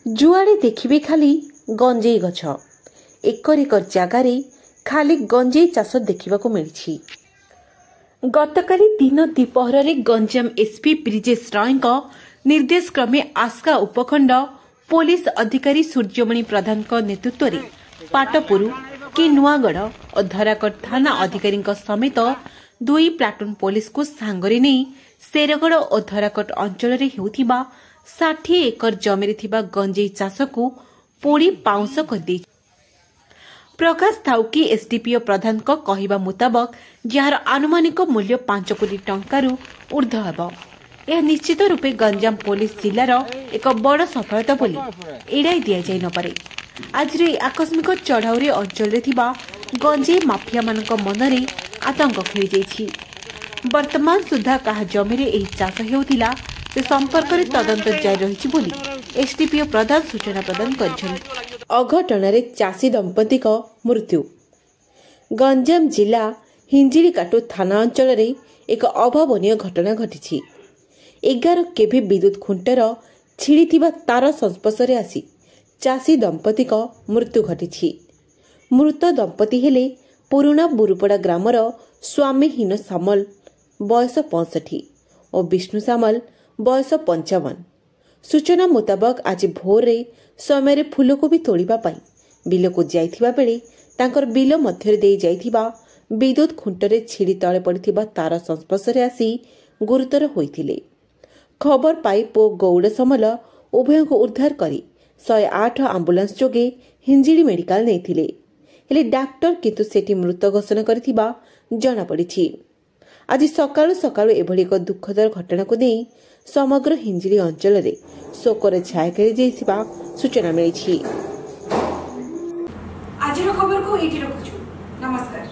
जुआड़े देखिबे खाली गंजेई गछ एकर एकर जगार खाली गंजेई चाष देखा मिली। गतकाली दिन द्विपहर गंजाम एसपी ब्रिजेश राय निर्देश क्रमे आस्का उपखंड पुलिस अधिकारी सूर्यमणि प्रधान नेतृत्व में पाटपुर कि नुआगढ़ और धराकट थाना अधिकारी समेत 2 प्लाटून पुलिस को सांगरे नहीं शेरगढ़ और धराकट अंचल 60 एकर जमी गंजेई चाष को पोड़ी पाउंस कर प्रकाश थाउकी एसडीपीओ प्रधान कहवा मुताबक जार आनुमानिक मूल्य 5 कोटी टंकार ऊर्ध्व हेब। यह निश्चित रूपे गंजाम पुलिस जिलार एक बड़ सफलता बोली एड़ाई दि जाई न पारे। आज आकस्मिक चढ़ाऊ अंचल गंजेई माफिया मान मन में आतंक खेली जाइछि। वर्तमान सुधा कहा जमी एही चाष हेउथिला से संपर्क में तदंत जारी रही बोली एसडीपीओ प्रधान सूचना प्रदान कर। अघटन चाषी दंपति मृत्यु। गंजाम जिला हिंजिड़ीकाटू थाना अंचल एक अभावन घटना घटी। 11 केवी विद्युत खुंटर छिड़ी तार संस्पर्श आसी चाषी दंपति मृत्यु घटी। मृत दंपति हेले पुराणा बुरुपड़ा ग्रामर स्वामीहीन सामल बयस 65 और विष्णु सामल बयस 55। सूचना मुताबक आज भोर समय फूलकोबी तोड़िबा पाई बिल को जाइथिबा बेले तांकर बिल मध्य दे जाइथिबा विद्युत खुंटरे छिड़ी तले पड़िथिबा तार संस्पर्श आसी गुरुतर होइथिले। खबर पाई पो गौड़ समल उभय को उद्धार करी 108 आंबुलांस जोगे हिंजिड़ी मेडिकल नेथिले हेले डाक्टर किंतु सेठी मृत घोषणा करिथिबा जणा पड़िछि। आज सकाळु सकाळु एभली एक दुखदर घटना को नहीं समग्र हिंजिड़ी अंचल रे शोकर छाया खेली जाइथिबा सूचना मिली। आज खबर को एठी रखुछु। नमस्कार।